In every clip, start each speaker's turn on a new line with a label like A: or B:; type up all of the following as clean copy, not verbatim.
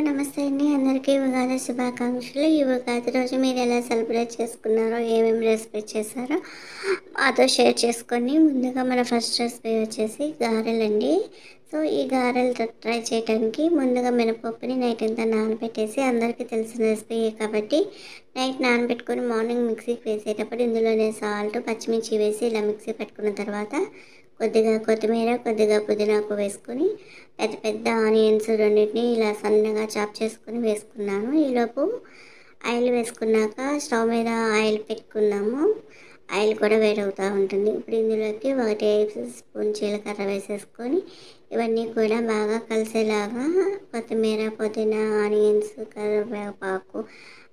A: నమస్తే అండి. అందరికీ ఉగాది శుభాకాంక్షలు. ఈ ఉగాది రోజు మీరెలా సెలబ్రేట్ చేసుకున్నారో, ఏమేమి రెసిపీ చేశారో మాతో షేర్ చేసుకొని, ముందుగా మన ఫస్ట్ రెసిపీ వచ్చేసి గారెలండి. సో, ఈ గారెలు ట్రై చేయడానికి ముందుగా మినపప్పుని నైట్ అంతా నానబెట్టేసి, అందరికీ తెలిసిన రెసిపీయే కాబట్టి నైట్ నానబెట్టుకొని మార్నింగ్ మిక్సీకి వేసేటప్పుడు ఇందులోనే సాల్ట్, పచ్చిమిర్చి వేసి ఇలా మిక్సీ పట్టుకున్న తర్వాత కొద్దిగా కొత్తిమీర, కొద్దిగా పుదీనాకు వేసుకొని పెద్ద పెద్ద ఆనియన్స్ రెండింటిని ఇలా సన్నగా చాప్ చేసుకొని వేసుకున్నాను. ఈలోపు ఆయిల్ వేసుకున్నాక స్టవ్ మీద ఆయిల్ పెట్టుకున్నాము. ఆయిల్ కూడా వేడవుతూ ఉంటుంది. ఇప్పుడు ఇందులోకి 1 స్పూన్ జీలకర్ర వేసేసుకొని ఇవన్నీ కూడా బాగా కలిసేలాగా కొత్తిమీర, పుదీనా, ఆనియన్స్, కరివేపాకు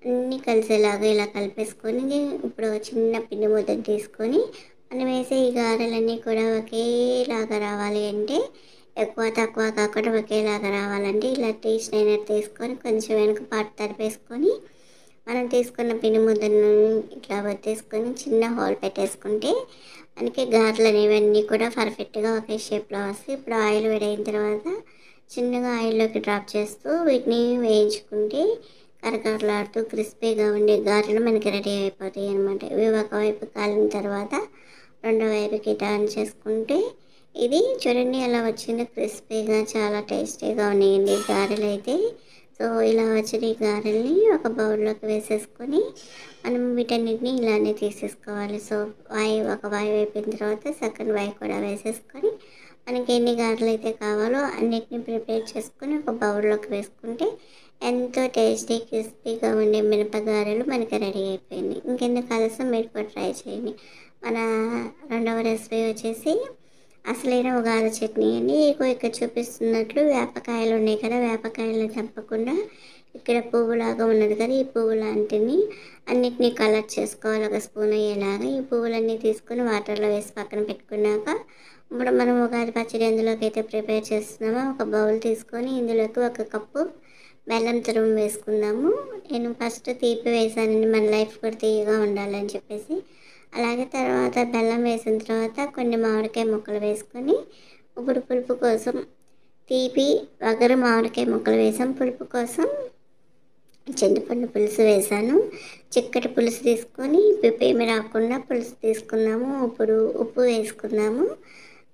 A: అన్నీ కలిసేలాగా ఇలా కలిపేసుకొని ఇప్పుడు ఒక చిన్న పిండి ముద్దను తీసుకొని మనం వేసే ఈ గారెలన్నీ కూడా ఒకేలాగా రావాలి అంటే ఎక్కువ తక్కువ కాకుండా ఒకేలాగా రావాలంటే ఇలా టేస్ట్ అయినట్టు తీసుకొని కొంచెం వెనక పాటు తడిపేసుకొని మనం తీసుకున్న పిండి ముద్దను ఇట్లా వత్తేసుకొని చిన్న హోల్ పెట్టేసుకుంటే మనకి గారెలు అనేవన్నీ కూడా పర్ఫెక్ట్గా ఒకే షేప్లో వస్తాయి. ఇప్పుడు ఆయిల్ వేడైన తర్వాత చిన్నగా ఆయిల్లోకి డ్రాప్ చేస్తూ వీటిని వేయించుకుంటే కరకరలాడుతూ క్రిస్పీగా ఉండే గారెలు మనకి రెడీ అయిపోతాయి అన్నమాట. ఇవి ఒకవైపు కాలిన తర్వాత రెండో వైపుకి టర్న్ చేసుకుంటే ఇది చూడండి ఎలా వచ్చిందో క్రిస్పీగా చాలా టేస్టీగా ఉన్నాయండి గారెలు అయితే. సో ఇలా వచ్చిన ఈ గారెల్ని ఒక బౌల్లోకి వేసేసుకొని మనం వీటన్నిటిని ఇలానే తీసేసుకోవాలి. సో ఒక వాయి అయిపోయిన తర్వాత సెకండ్ వాయి కూడా వేసేసుకొని మనకి ఎన్ని గారెలు అయితే కావాలో అన్నిటిని ప్రిపేర్ చేసుకొని ఒక బౌల్లోకి వేసుకుంటే ఎంతో టేస్టీ క్రిస్పీగా ఉండే మినపగారెలు మనకి రెడీ అయిపోయింది. ఇంకెందుకు ఆలస్యం, మీరు కూడా ట్రై చేయండి. మన రెండవ రెసిపీ వచ్చేసి అసలైన ఉగాది చట్నీ అండి. ఇక్కడ చూపిస్తున్నట్లు వేపకాయలు ఉన్నాయి కదా, వేపకాయలను తెంపకుండా ఇక్కడ పువ్వులాగా ఉన్నది కదా, ఈ పువ్వు లాంటిని అన్నిటినీ కలెక్ట్ చేసుకోవాలి ఒక స్పూన్ అయ్యేలాగా. ఈ పువ్వులన్నీ తీసుకొని వాటర్లో వేసి పక్కన పెట్టుకున్నాక ఇప్పుడు మనం ఉగాది పచ్చడి ఎందులోకి అయితే ప్రిపేర్ చేస్తున్నామో ఒక బౌల్ తీసుకొని ఇందులోకి 1 కప్పు బెల్లం తురుము వేసుకుందాము. నేను ఫస్ట్ తీపి వేసానండి, మన లైఫ్ కూడా తీయగా ఉండాలని చెప్పేసి. అలాగే తర్వాత బెల్లం వేసిన తర్వాత కొన్ని మామిడికాయ ముక్కలు వేసుకొని ఇప్పుడు పులుపు కోసం తీపి వగరు మామిడికాయ ముక్కలు వేసాం. పులుపు కోసం చింతపండు పులుసు వేసాను. చిక్కటి పులుసు తీసుకొని పిప్పేమి రాకుండా పులుసు తీసుకున్నాము. ఇప్పుడు ఉప్పు వేసుకున్నాము.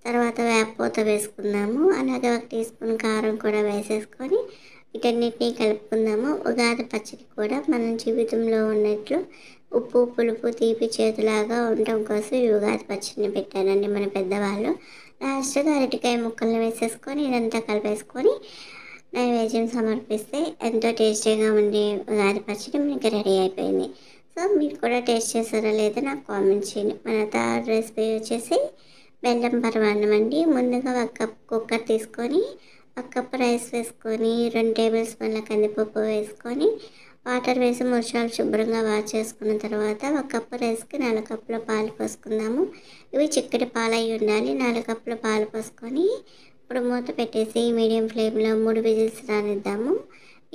A: తర్వాత వేపపూత వేసుకున్నాము. అలాగే 1 టీ స్పూన్ కారం కూడా వేసేసుకొని వీటన్నిటిని కలుపుకుందాము. ఉగాది పచ్చడి కూడా మన జీవితంలో ఉన్నట్లు ఉప్పు, పులుపు, తీపి చేతులాగా ఉండటం కోసం ఈ ఉగాది పచ్చడిని పెట్టారండి మన పెద్దవాళ్ళు. లాస్ట్గా అరటికాయ ముక్కల్ని వేసేసుకొని ఇదంతా కలిపేసుకొని నైవేద్యం సమర్పిస్తే ఎంతో టేస్టీగా ఉండే ఉగాది పచ్చడి మీకు రెడీ అయిపోయింది. సో మీరు కూడా టేస్ట్ చేస్తారా లేదా నాకు కామెంట్ చేయండి. మన థర్డ్ రెసిపీ వచ్చేసి బెల్లం పరమాన్నం అండి. ముందుగా 1 కప్ కుక్కర్ తీసుకొని 1 కప్ రైస్ వేసుకొని 2 టేబుల్ స్పూన్ల కందిపప్పు వేసుకొని వాటర్ వేసి 3 సార్లు శుభ్రంగా వాష్ చేసుకున్న తర్వాత 1 కప్పు రైస్కి 4 కప్పుల పాలు పోసుకుందాము. ఇవి చిక్కటి పాలు అయి ఉండాలి. 4 కప్పుల పాలు పోసుకొని ఇప్పుడు మూత పెట్టేసి మీడియం ఫ్లేమ్లో 3 విజిల్స్ రానిద్దాము.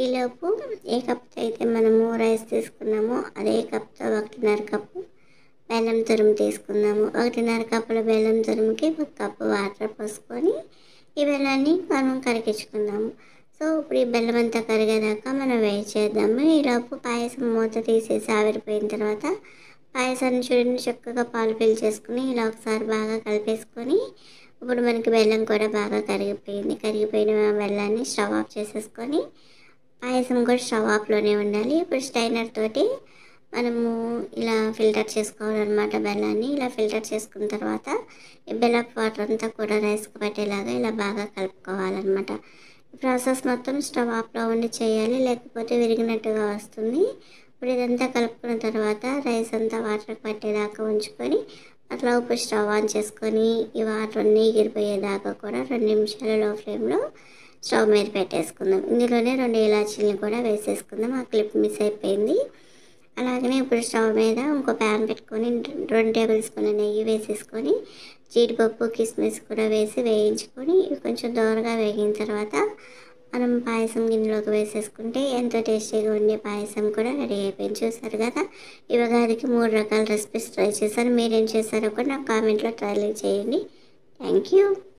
A: ఈలోపు ఏ కప్తో అయితే మనము రైస్ తీసుకున్నామో అదే కప్తో 1.5 కప్పు బెల్లం తురుము తీసుకుందాము. 1.5 కప్పుల బెల్లం తురుముకి 1 కప్పు వాటర్ పోసుకొని ఈ బెల్లాన్ని మనం కరిగించుకుందాము. సో ఇప్పుడు ఈ బెల్లం అంతా కరిగేదాకా మనం వెయిట్ చేద్దాము. ఈలోపు పాయసం మూత తీసేసి ఆవిరిపోయిన తర్వాత పాయసాన్ని చూడండి చక్కగా పాలు పీల్చేసుకుని ఇలా ఒకసారి బాగా కలిపేసుకొని ఇప్పుడు మనకి బెల్లం కూడా బాగా కరిగిపోయింది. కరిగిపోయిన బెల్లాన్ని స్టవ్ ఆఫ్ చేసేసుకొని పాయసం కూడా స్టవ్ ఆఫ్లోనే ఉండాలి. ఇప్పుడు స్టైనర్ తోటి మనము ఇలా ఫిల్టర్ చేసుకోవాలన్నమాట బెల్లాన్ని. ఇలా ఫిల్టర్ చేసుకున్న తర్వాత ఈ బెల్లపు వాటర్ అంతా కూడా రైస్కి పట్టేలాగా ఇలా బాగా కలుపుకోవాలన్నమాట. ఈ ప్రాసెస్ మొత్తం స్టవ్ ఆఫ్లో ఉండి చేయాలి, లేకపోతే విరిగినట్టుగా వస్తుంది. ఇప్పుడు ఇదంతా కలుపుకున్న తర్వాత రైస్ అంతా వాటర్కి పట్టేదాకా ఉంచుకొని అట్లా ఇప్పుడు స్టవ్ ఆన్ చేసుకొని ఈ వాటర్ అన్నీ ఎగిరిపోయేదాకా కూడా 2 నిమిషాలు లో ఫ్లేమ్లో స్టవ్ మీద పెట్టేసుకుందాం. ఇందులోనే 2 ఇలాచీలను కూడా వేసేసుకుందాం. ఆ క్లిప్ మిస్ అయిపోయింది. అలాగనే ఇప్పుడు స్టవ్ మీద ఇంకో ప్యాన్ పెట్టుకొని 2 టేబుల్ స్పూన్ల నెయ్యి వేసేసుకొని జీడిపప్పు, కిస్మిస్ కూడా వేసి వేయించుకొని ఇవి కొంచెం దోరగా వేగిన తర్వాత మనం పాయసం గిన్నెలోకి వేసేసుకుంటే ఎంతో టేస్టీగా ఉండే పాయసం కూడా రెడీ అయిపోయింది. చూసారు కదా, ఈ ఉగాదికి 3 రకాల రెసిపీస్ ట్రై చేశాను. మీరేం చేశారో కూడా నాకు కామెంట్లో ట్రై చేయండి. Thank you.